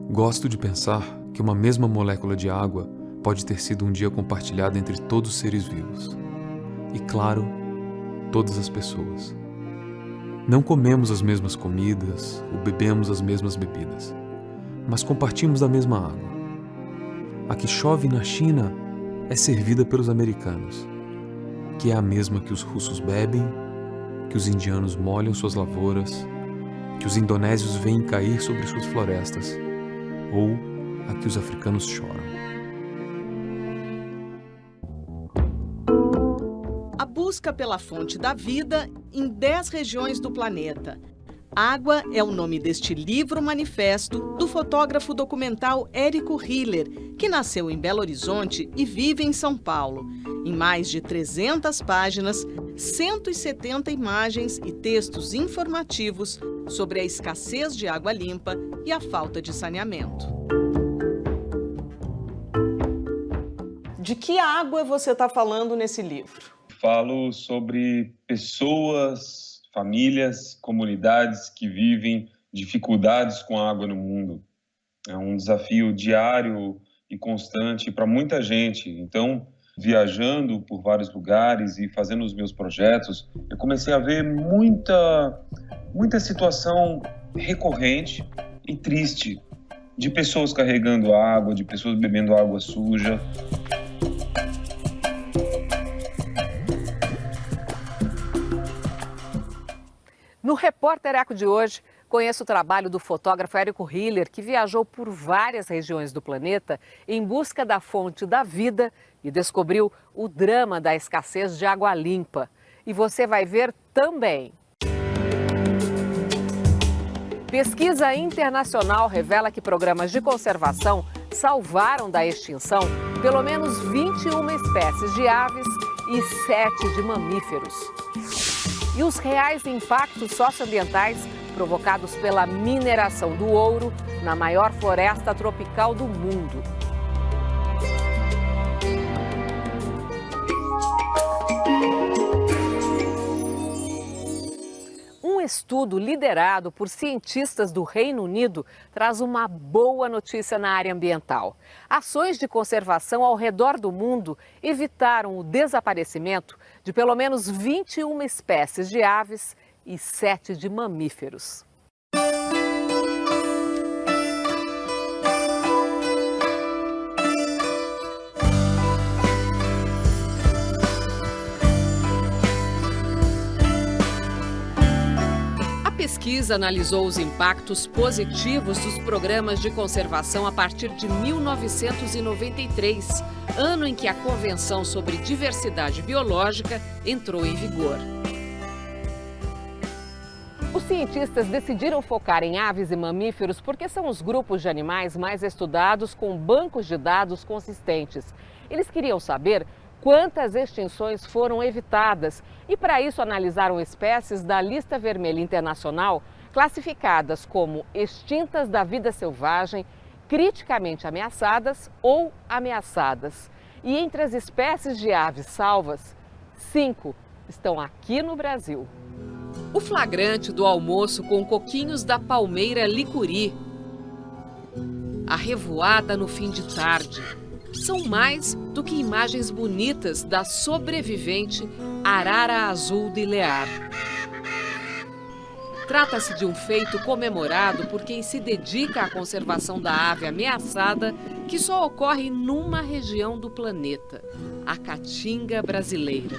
Gosto de pensar que uma mesma molécula de água pode ter sido um dia compartilhada entre todos os seres vivos. E, claro, todas as pessoas. Não comemos as mesmas comidas ou bebemos as mesmas bebidas, mas compartimos da mesma água. A que chove na China é servida pelos americanos, que é a mesma que os russos bebem, que os indianos molham suas lavouras, que os indonésios veem cair sobre suas florestas, ou a que os africanos choram. A busca pela fonte da vida em 10 regiões do planeta. Água é o nome deste livro-manifesto do fotógrafo documental Érico Hiller, que nasceu em Belo Horizonte e vive em São Paulo. Em mais de 300 páginas, 170 imagens e textos informativos sobre a escassez de água limpa e a falta de saneamento. De que água você está falando nesse livro? Falo sobre pessoas, famílias, comunidades que vivem dificuldades com a água no mundo. É um desafio diário e constante para muita gente. Então, viajando por vários lugares e fazendo os meus projetos, eu comecei a ver muita situação recorrente e triste de pessoas carregando água, de pessoas bebendo água suja. No Repórter Eco de hoje, conheço o trabalho do fotógrafo Érico Hiller, que viajou por várias regiões do planeta em busca da fonte da vida e descobriu o drama da escassez de água limpa. E você vai ver também. Pesquisa internacional revela que programas de conservação salvaram da extinção pelo menos 21 espécies de aves e 7 de mamíferos. E os reais impactos socioambientais provocados pela mineração do ouro na maior floresta tropical do mundo. Um estudo liderado por cientistas do Reino Unido traz uma boa notícia na área ambiental. Ações de conservação ao redor do mundo evitaram o desaparecimento de pelo menos 21 espécies de aves e 7 de mamíferos. A pesquisa analisou os impactos positivos dos programas de conservação a partir de 1993, ano em que a Convenção sobre Diversidade Biológica entrou em vigor. Os cientistas decidiram focar em aves e mamíferos porque são os grupos de animais mais estudados com bancos de dados consistentes. Eles queriam saber quantas extinções foram evitadas e, para isso, analisaram espécies da Lista Vermelha Internacional classificadas como extintas da vida selvagem, criticamente ameaçadas ou ameaçadas. E entre as espécies de aves salvas, 5 estão aqui no Brasil. O flagrante do almoço com coquinhos da palmeira licuri, a revoada no fim de tarde, são mais do que imagens bonitas da sobrevivente arara azul de Lear. Trata-se de um feito comemorado por quem se dedica à conservação da ave ameaçada, que só ocorre numa região do planeta, a caatinga brasileira.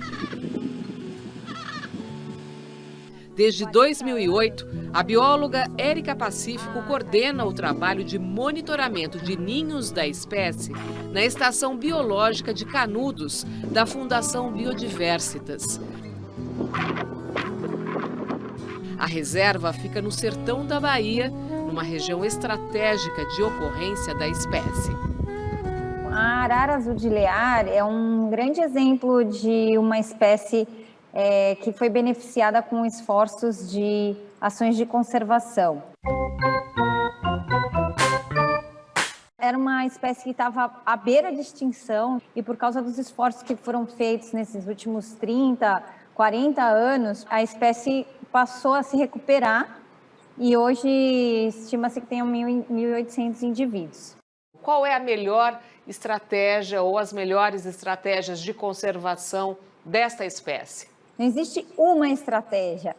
Desde 2008, a bióloga Érica Pacífico coordena o trabalho de monitoramento de ninhos da espécie na Estação Biológica de Canudos, da Fundação Biodiversitas. A reserva fica no sertão da Bahia, numa região estratégica de ocorrência da espécie. A arara azul de Lear é um grande exemplo de uma espécie que foi beneficiada com esforços de ações de conservação. era uma espécie que estava à beira de extinção e por causa dos esforços que foram feitos nesses últimos 30, 40 anos, a espécie passou a se recuperar e hoje estima-se que tenham 1.800 indivíduos. Qual é a melhor estratégia ou as melhores estratégias de conservação desta espécie? Não existe uma estratégia.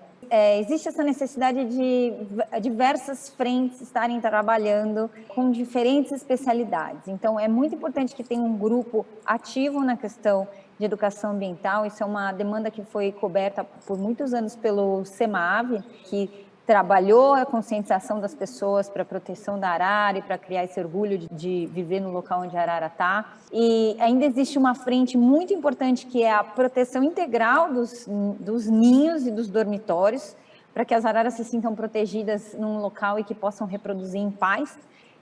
Existe essa necessidade de diversas frentes estarem trabalhando com diferentes especialidades. Então, é muito importante que tenha um grupo ativo na questão de educação ambiental. Isso é uma demanda que foi coberta por muitos anos pelo SEMAV, que trabalhou a conscientização das pessoas para a proteção da arara e para criar esse orgulho de viver no local onde a arara está. E ainda existe uma frente muito importante que é a proteção integral dos ninhos e dos dormitórios, para que as araras se sintam protegidas num local e que possam reproduzir em paz.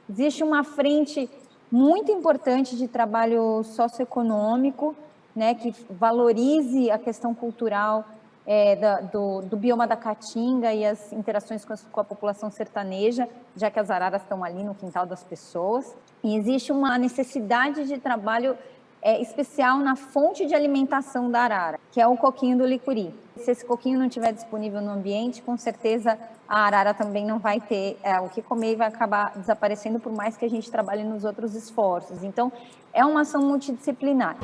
Existe uma frente muito importante de trabalho socioeconômico, né, que valorize a questão cultural do bioma da Caatinga e as interações com a população sertaneja, já que as araras estão ali no quintal das pessoas. E existe uma necessidade de trabalho especial na fonte de alimentação da arara, que é o coquinho do licuri. Se esse coquinho não estiver disponível no ambiente, com certeza a arara também não vai ter o que comer e vai acabar desaparecendo, por mais que a gente trabalhe nos outros esforços. Então, é uma ação multidisciplinar.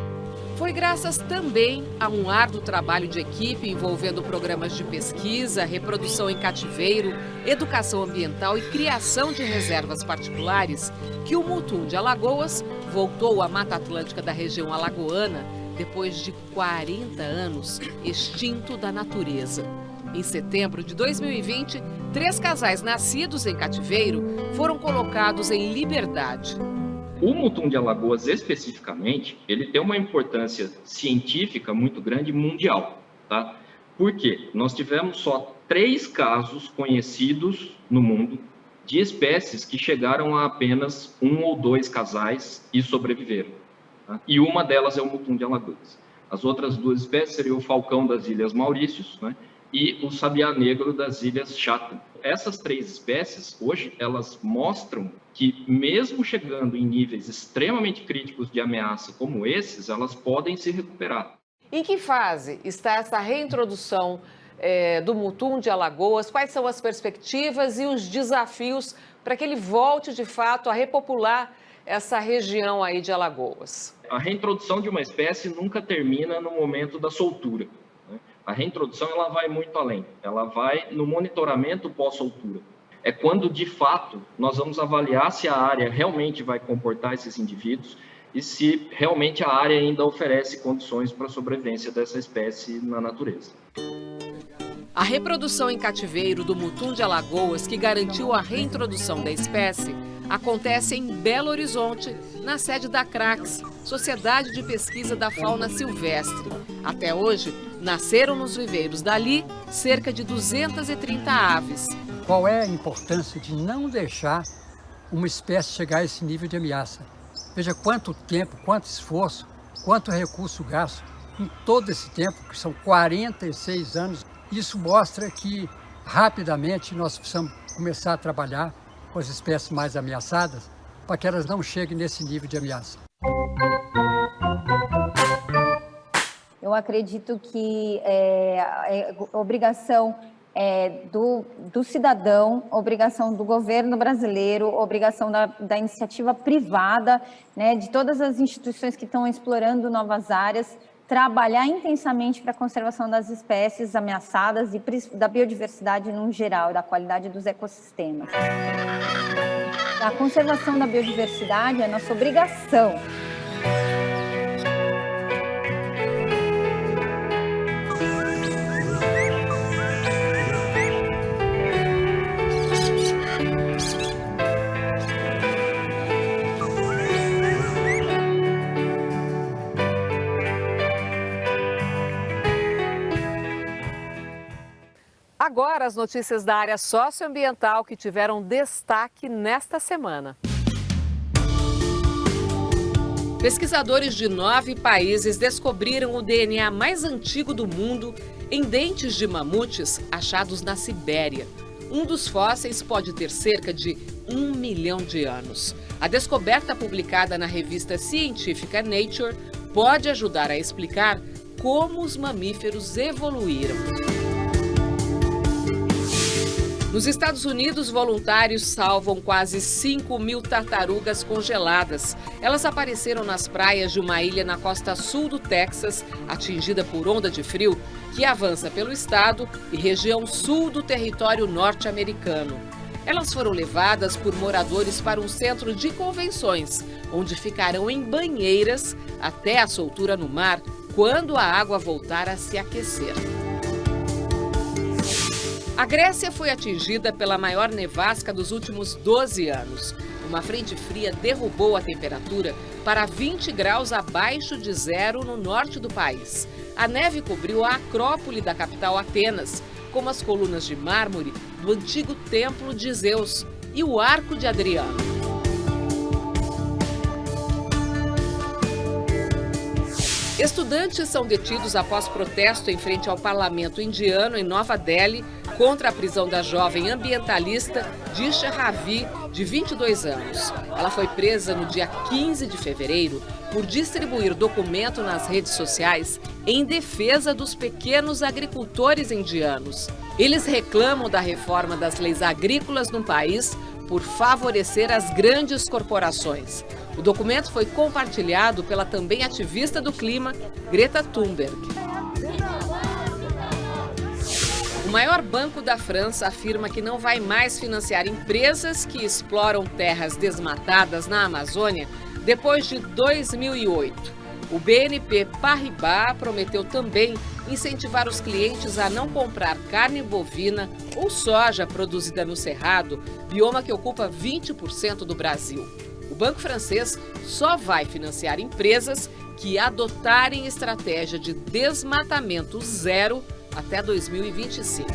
Foi graças também a um árduo trabalho de equipe envolvendo programas de pesquisa, reprodução em cativeiro, educação ambiental e criação de reservas particulares que o mutum de Alagoas voltou à Mata Atlântica da região alagoana depois de 40 anos extinto da natureza. Em setembro de 2020, 3 casais nascidos em cativeiro foram colocados em liberdade. O mutum de Alagoas, especificamente, ele tem uma importância científica muito grande mundial, tá? Por quê? Nós tivemos só 3 casos conhecidos no mundo de espécies que chegaram a apenas 1 ou 2 casais e sobreviveram, tá? E uma delas é o mutum de Alagoas. As outras 2 espécies seriam o falcão das Ilhas Maurícios, né, e o sabiá negro das Ilhas Chatham. Essas 3 espécies, hoje, elas mostram que, mesmo chegando em níveis extremamente críticos de ameaça como esses, elas podem se recuperar. Em que fase está essa reintrodução do mutum de Alagoas? Quais são as perspectivas e os desafios para que ele volte, de fato, a repopular essa região aí de Alagoas? A reintrodução de uma espécie nunca termina no momento da soltura. A reintrodução ela vai muito além, ela vai no monitoramento pós-soltura. É quando, de fato, nós vamos avaliar se a área realmente vai comportar esses indivíduos e se realmente a área ainda oferece condições para a sobrevivência dessa espécie na natureza. A reprodução em cativeiro do mutum de Alagoas, que garantiu a reintrodução da espécie, acontece em Belo Horizonte, na sede da CRAX, Sociedade de Pesquisa da Fauna Silvestre. Até hoje, nasceram nos viveiros dali cerca de 230 aves. Qual é a importância de não deixar uma espécie chegar a esse nível de ameaça? Veja quanto tempo, quanto esforço, quanto recurso gasto em todo esse tempo, que são 46 anos. Isso mostra que, rapidamente, nós precisamos começar a trabalhar com as espécies mais ameaçadas para que elas não cheguem nesse nível de ameaça. Eu acredito que é obrigação do cidadão, obrigação do governo brasileiro, obrigação da iniciativa privada, né, de todas as instituições que estão explorando novas áreas, trabalhar intensamente para a conservação das espécies ameaçadas e da biodiversidade no geral, da qualidade dos ecossistemas. A conservação da biodiversidade é nossa obrigação. Agora, as notícias da área socioambiental que tiveram destaque nesta semana. Pesquisadores de 9 países descobriram o DNA mais antigo do mundo em dentes de mamutes achados na Sibéria. Um dos fósseis pode ter cerca de 1 milhão de anos. A descoberta publicada na revista científica Nature pode ajudar a explicar como os mamíferos evoluíram. Nos Estados Unidos, voluntários salvam quase 5.000 tartarugas congeladas. Elas apareceram nas praias de uma ilha na costa sul do Texas, atingida por onda de frio, que avança pelo estado e região sul do território norte-americano. Elas foram levadas por moradores para um centro de convenções, onde ficarão em banheiras até a soltura no mar, quando a água voltar a se aquecer. A Grécia foi atingida pela maior nevasca dos últimos 12 anos. Uma frente fria derrubou a temperatura para 20 graus abaixo de zero no norte do país. A neve cobriu a Acrópole da capital Atenas, como as colunas de mármore do antigo templo de Zeus e o Arco de Adriano. Estudantes são detidos após protesto em frente ao parlamento indiano em Nova Delhi contra a prisão da jovem ambientalista Disha Ravi, de 22 anos. Ela foi presa no dia 15 de fevereiro por distribuir documento nas redes sociais em defesa dos pequenos agricultores indianos. Eles reclamam da reforma das leis agrícolas no país por favorecer as grandes corporações. O documento foi compartilhado pela também ativista do clima, Greta Thunberg. O maior banco da França afirma que não vai mais financiar empresas que exploram terras desmatadas na Amazônia depois de 2008. O BNP Paribas prometeu também incentivar os clientes a não comprar carne bovina ou soja produzida no Cerrado, bioma que ocupa 20% do Brasil. O banco francês só vai financiar empresas que adotarem estratégia de desmatamento zero até 2025.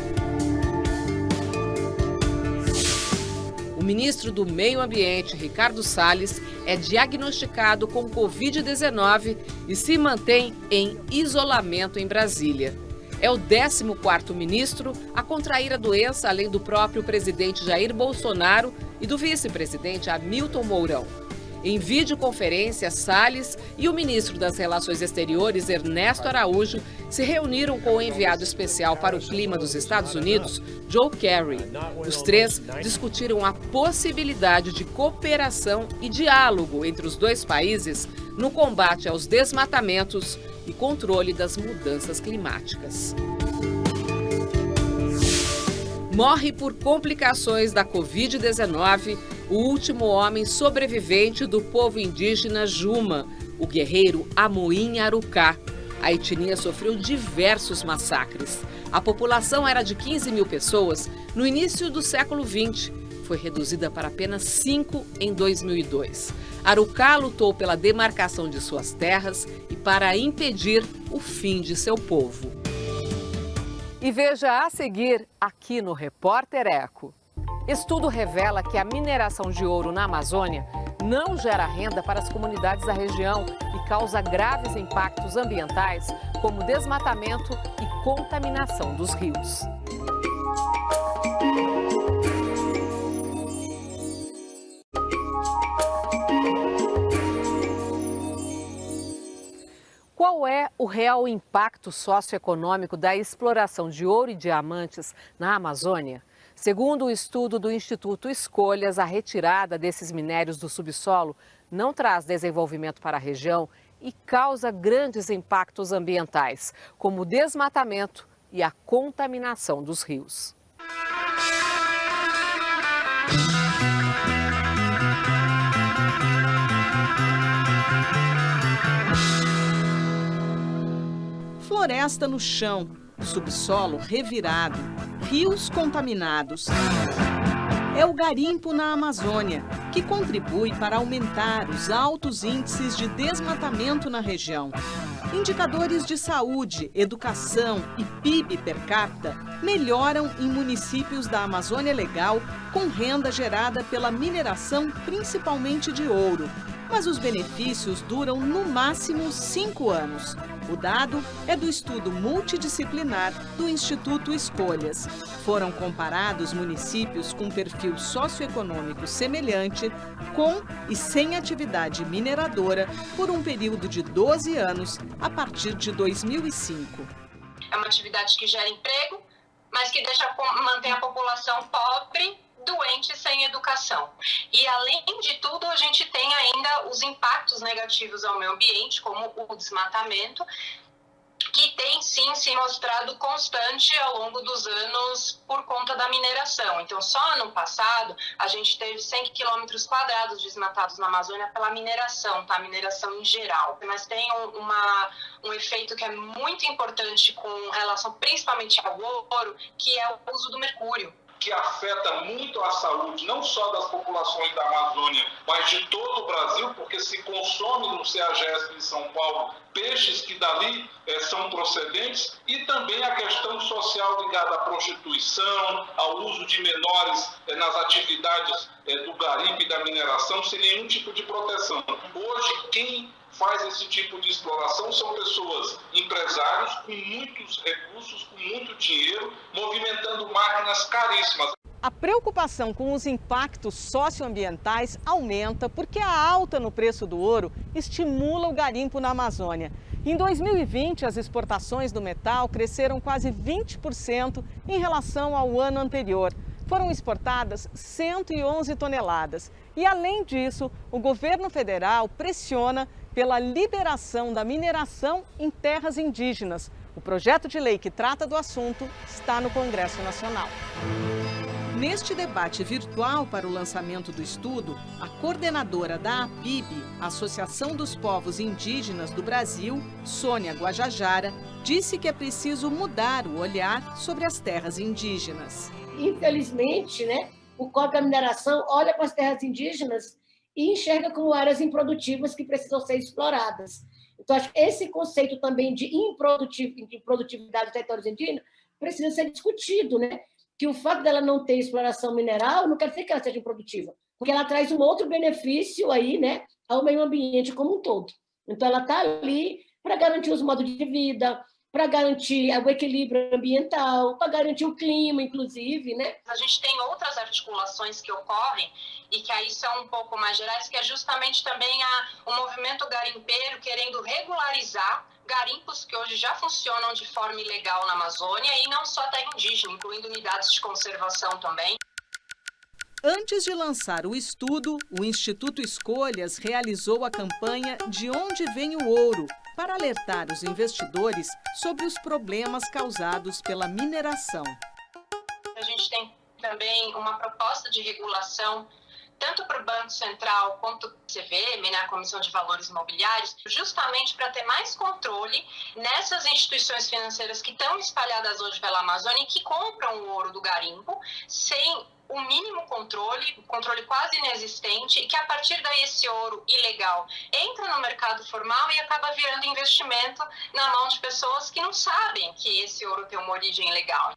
O ministro do Meio Ambiente, Ricardo Salles, é diagnosticado com Covid-19 e se mantém em isolamento em Brasília. É o 14º ministro a contrair a doença, além do próprio presidente Jair Bolsonaro e do vice-presidente Hamilton Mourão. Em videoconferência, Salles e o ministro das Relações Exteriores, Ernesto Araújo, se reuniram com o enviado especial para o clima dos Estados Unidos, Joe Kerry. Os três discutiram a possibilidade de cooperação e diálogo entre os dois países no combate aos desmatamentos e controle das mudanças climáticas. Morre por complicações da Covid-19 o último homem sobrevivente do povo indígena Juma, o guerreiro Amoim Arucá. A etnia sofreu diversos massacres. A população era de 15 mil pessoas no início do século XX. Foi reduzida para apenas 5 em 2002. Arucá lutou pela demarcação de suas terras e para impedir o fim de seu povo. E veja a seguir aqui no Repórter Eco. Estudo revela que a mineração de ouro na Amazônia não gera renda para as comunidades da região e causa graves impactos ambientais, como desmatamento e contaminação dos rios. Qual é o real impacto socioeconômico da exploração de ouro e diamantes na Amazônia? Segundo o estudo do Instituto Escolhas, a retirada desses minérios do subsolo não traz desenvolvimento para a região e causa grandes impactos ambientais, como o desmatamento e a contaminação dos rios. Floresta no chão, subsolo revirado, rios contaminados. É o garimpo na Amazônia, que contribui para aumentar os altos índices de desmatamento na região. Indicadores de saúde, educação e PIB per capita melhoram em municípios da Amazônia Legal com renda gerada pela mineração, principalmente de ouro. Mas os benefícios duram no máximo 5 anos. O dado é do estudo multidisciplinar do Instituto Escolhas. Foram comparados municípios com perfil socioeconômico semelhante, com e sem atividade mineradora, por um período de 12 anos, a partir de 2005. É uma atividade que gera emprego, mas que mantém a população pobre, doente e sem educação. E, além de tudo, a gente tem ainda os impactos negativos ao meio ambiente, como o desmatamento, que tem sim se mostrado constante ao longo dos anos por conta da mineração. Então, só ano passado, a gente teve 100 quilômetros quadrados desmatados na Amazônia pela mineração, tá? Mineração em geral. Mas tem um efeito que é muito importante com relação principalmente ao ouro, que é o uso do mercúrio, que afeta muito a saúde, não só das populações da Amazônia, mas de todo o Brasil, porque se consome no CEAGESP em São Paulo peixes que dali são procedentes, e também a questão social ligada à prostituição, ao uso de menores nas atividades do garimpo e da mineração, sem nenhum tipo de proteção. Hoje, quem faz esse tipo de exploração são pessoas, empresários com muitos recursos, com muito dinheiro, movimentando máquinas caríssimas. A preocupação com os impactos socioambientais aumenta porque a alta no preço do ouro estimula o garimpo na Amazônia. Em 2020, as exportações do metal cresceram quase 20% em relação ao ano anterior. Foram exportadas 111 toneladas. E, além disso, o governo federal pressiona pela liberação da mineração em terras indígenas. O projeto de lei que trata do assunto está no Congresso Nacional. Neste debate virtual para o lançamento do estudo, a coordenadora da APIB, Associação dos Povos Indígenas do Brasil, Sônia Guajajara, disse que é preciso mudar o olhar sobre as terras indígenas. Infelizmente, o Código da Mineração olha para as terras indígenas e enxerga como áreas improdutivas que precisam ser exploradas. Então, acho que esse conceito também de improdutividade dos territórios indígenas precisa ser discutido, Que o fato dela não ter exploração mineral não quer dizer que ela seja improdutiva, porque ela traz um outro benefício aí, ao meio ambiente como um todo. Então, ela está ali para garantir os modos de vida, para garantir o equilíbrio ambiental, para garantir o clima, inclusive, A gente tem outras articulações que ocorrem e que aí são um pouco mais gerais, que é justamente também o movimento garimpeiro querendo regularizar garimpos que hoje já funcionam de forma ilegal na Amazônia, e não só terra indígena, incluindo unidades de conservação também. Antes de lançar o estudo, o Instituto Escolhas realizou a campanha De Onde Vem o Ouro, para alertar os investidores sobre os problemas causados pela mineração. A gente tem também uma proposta de regulação tanto para o Banco Central quanto para o CVM, a Comissão de Valores Imobiliários, justamente para ter mais controle nessas instituições financeiras que estão espalhadas hoje pela Amazônia e que compram o ouro do garimpo sem o mínimo controle quase inexistente, e que a partir daí esse ouro ilegal entra no mercado formal e acaba virando investimento na mão de pessoas que não sabem que esse ouro tem uma origem ilegal.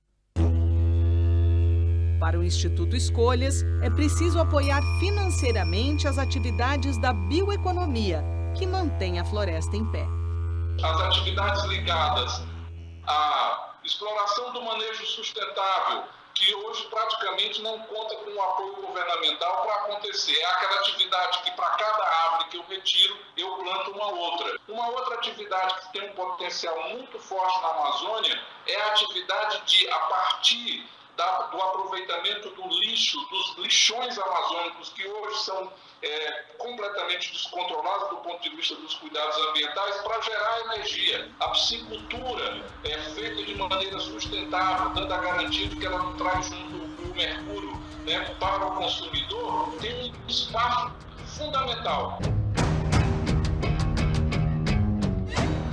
Para o Instituto Escolhas, é preciso apoiar financeiramente as atividades da bioeconomia, que mantém a floresta em pé. As atividades ligadas à exploração do manejo sustentável, que hoje praticamente não conta com o apoio governamental para acontecer. É aquela atividade que para cada árvore que eu retiro, eu planto uma outra. Uma outra atividade que tem um potencial muito forte na Amazônia é a atividade de, a partir do aproveitamento do lixo, dos lixões amazônicos, que hoje são completamente descontrolados do ponto de vista dos cuidados ambientais, para gerar energia. A piscicultura é feita de maneira sustentável, dando a garantia de que ela não traz junto o mercúrio para o consumidor, tem um espaço fundamental.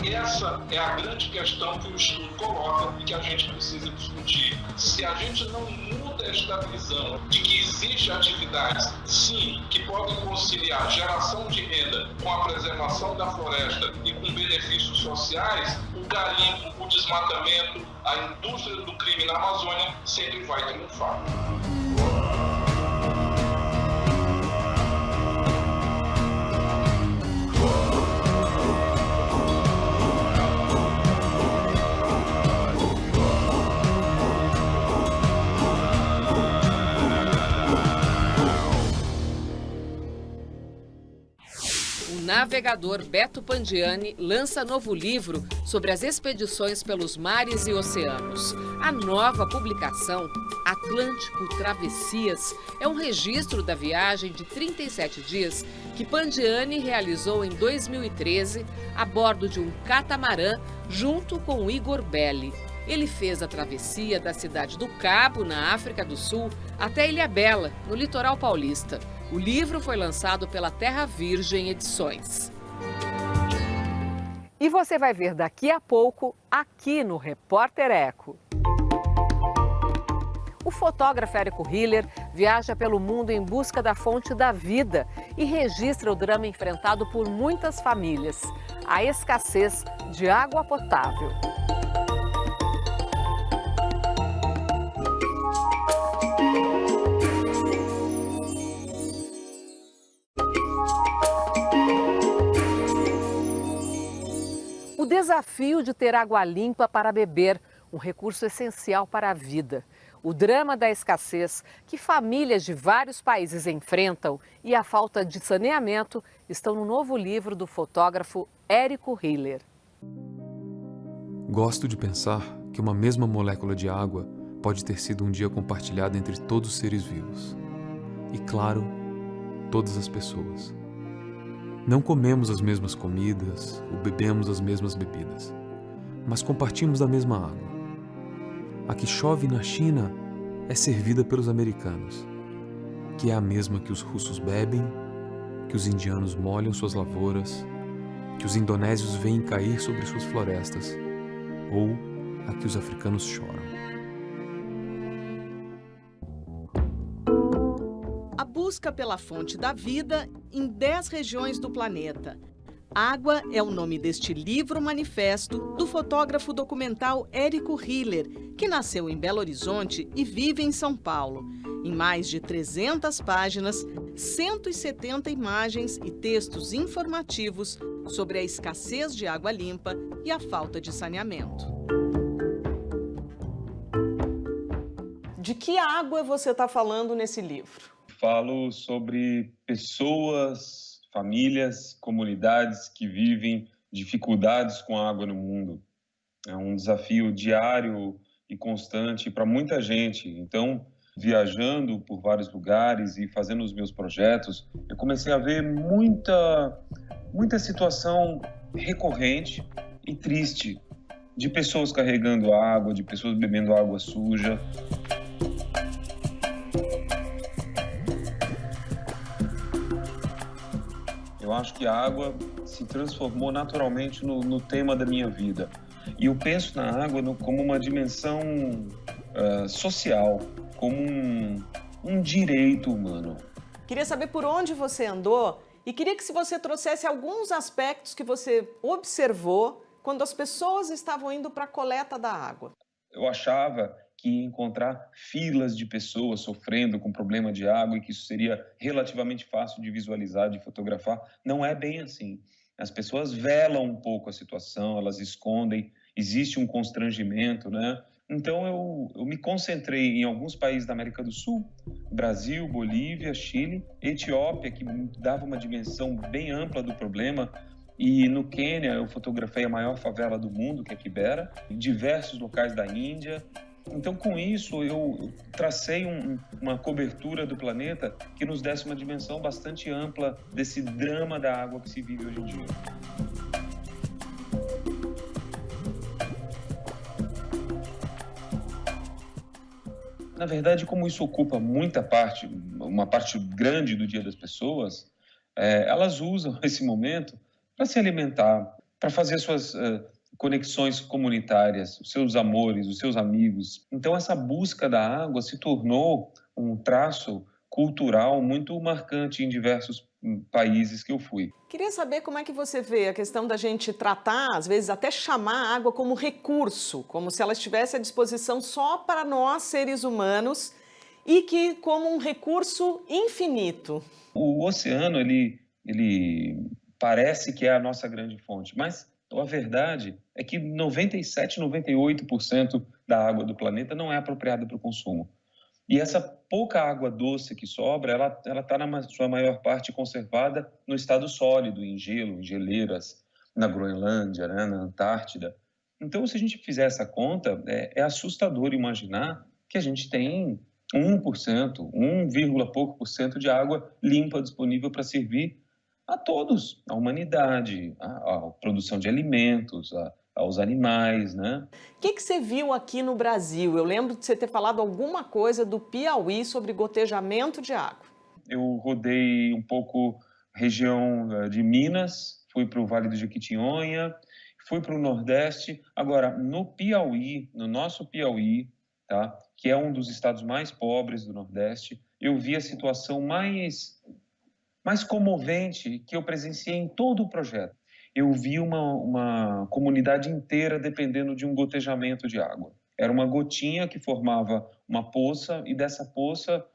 Essa é a grande questão que o estudo coloca e que a gente precisa discutir. Se a gente não muda esta visão de que existem atividades, sim, que podem conciliar geração de renda com a preservação da floresta e com benefícios sociais, o garimpo, o desmatamento, a indústria do crime na Amazônia sempre vai triunfar. O navegador Beto Pandiani lança novo livro sobre as expedições pelos mares e oceanos. A nova publicação, Atlântico Travessias, é um registro da viagem de 37 dias que Pandiani realizou em 2013 a bordo de um catamarã junto com Igor Belli. Ele fez a travessia da cidade do Cabo, na África do Sul, até Ilhabela, no litoral paulista. O livro foi lançado pela Terra Virgem Edições. E você vai ver daqui a pouco, aqui no Repórter Eco. O fotógrafo Érico Hiller viaja pelo mundo em busca da fonte da vida e registra o drama enfrentado por muitas famílias: a escassez de água potável. O desafio de ter água limpa para beber, um recurso essencial para a vida. O drama da escassez que famílias de vários países enfrentam e a falta de saneamento estão no novo livro do fotógrafo Érico Hiller. Gosto de pensar que uma mesma molécula de água pode ter sido um dia compartilhada entre todos os seres vivos. E, claro, todas as pessoas. Não comemos as mesmas comidas ou bebemos as mesmas bebidas, mas compartilhamos da mesma água. A que chove na China é servida pelos americanos, que é a mesma que os russos bebem, que os indianos molham suas lavouras, que os indonésios veem cair sobre suas florestas, ou a que os africanos choram. A busca pela fonte da vida em 10 regiões do planeta. Água é o nome deste livro-manifesto do fotógrafo documental Érico Hiller, que nasceu em Belo Horizonte e vive em São Paulo. Em mais de 300 páginas, 170 imagens e textos informativos sobre a escassez de água limpa e a falta de saneamento. De que água você está falando nesse livro? Falo sobre pessoas, famílias, comunidades que vivem dificuldades com a água no mundo. É um desafio diário e constante para muita gente. Então, viajando por vários lugares e fazendo os meus projetos, eu comecei a ver muita situação recorrente e triste de pessoas carregando água, de pessoas bebendo água suja. Eu acho que a água se transformou naturalmente no tema da minha vida. E eu penso na água como uma dimensão social, como um direito humano. Queria saber por onde você andou e queria que você trouxesse alguns aspectos que você observou quando as pessoas estavam indo para a coleta da água. Eu achava que ia encontrar filas de pessoas sofrendo com problema de água e que isso seria relativamente fácil de visualizar, de fotografar. Não é bem assim. As pessoas velam um pouco a situação, elas escondem, existe um constrangimento, né? Então eu me concentrei em alguns países da América do Sul, Brasil, Bolívia, Chile, Etiópia, que dava uma dimensão bem ampla do problema, e no Quênia eu fotografei a maior favela do mundo, que é Kibera, em diversos locais da Índia. Então, com isso, eu tracei uma cobertura do planeta que nos desse uma dimensão bastante ampla desse drama da água que se vive hoje em dia. Na verdade, como isso ocupa uma parte grande do dia das pessoas, elas usam esse momento para se alimentar, para fazer suas conexões comunitárias, os seus amores, os seus amigos. Então, essa busca da água se tornou um traço cultural muito marcante em diversos países que eu fui. Queria saber como é que você vê a questão da gente tratar, às vezes até chamar a água como recurso, como se ela estivesse à disposição só para nós, seres humanos, e que como um recurso infinito. O oceano, ele parece que é a nossa grande fonte, mas a verdade é que 97%, 98% da água do planeta não é apropriada para o consumo. E essa pouca água doce que sobra, ela está na sua maior parte conservada no estado sólido, em gelo, em geleiras, na Groenlândia, né, na Antártida. Então, se a gente fizer essa conta, é assustador imaginar que a gente tem 1%, 1, pouco por cento de água limpa disponível para servir a todos, a humanidade, a produção de alimentos, aos animais, né? O que você viu aqui no Brasil? Eu lembro de você ter falado alguma coisa do Piauí sobre gotejamento de água. Eu rodei um pouco região de Minas, fui para o Vale do Jequitinhonha, fui para o Nordeste. Agora, no Piauí, no nosso Piauí, tá, que é um dos estados mais pobres do Nordeste, eu vi a situação mais comovente que eu presenciei em todo o projeto. Eu vi uma comunidade inteira dependendo de um gotejamento de água. Era uma gotinha que formava uma poça e dessa poça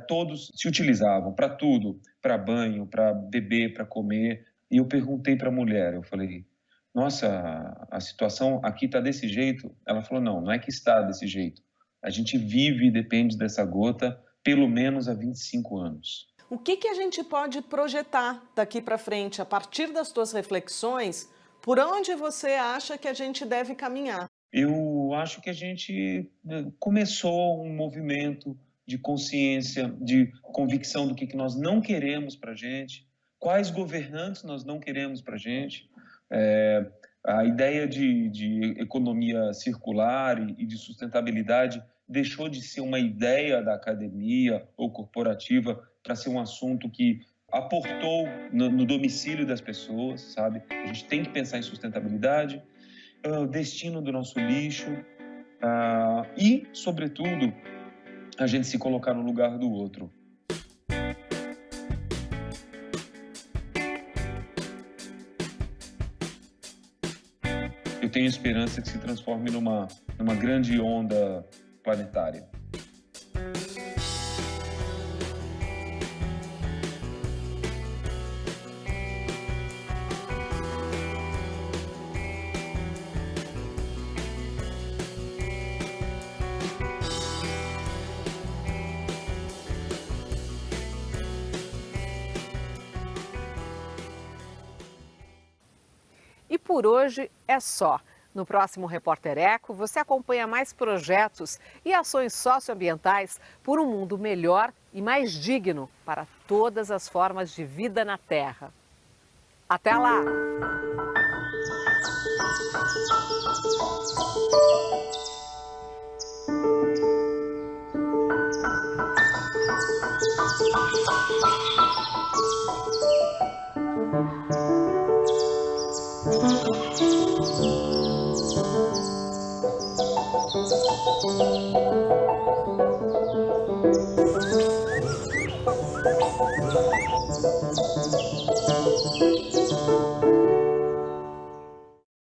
todos se utilizavam para tudo, para banho, para beber, para comer. E eu perguntei para a mulher, eu falei, nossa, a situação aqui está desse jeito? Ela falou, não é que está desse jeito. A gente vive e depende dessa gota pelo menos há 25 anos. O que a gente pode projetar daqui para frente, a partir das tuas reflexões, por onde você acha que a gente deve caminhar? Eu acho que a gente começou um movimento de consciência, de convicção do que nós não queremos para a gente, quais governantes nós não queremos para a gente. A ideia de economia circular e de sustentabilidade deixou de ser uma ideia da academia ou corporativa para ser um assunto que aportou no domicílio das pessoas, sabe? A gente tem que pensar em sustentabilidade, o destino do nosso lixo e, sobretudo, a gente se colocar no lugar do outro. Eu tenho esperança que se transforme numa grande onda planetária. E por hoje é só. No próximo Repórter Eco, você acompanha mais projetos e ações socioambientais por um mundo melhor e mais digno para todas as formas de vida na Terra. Até lá! Thank you.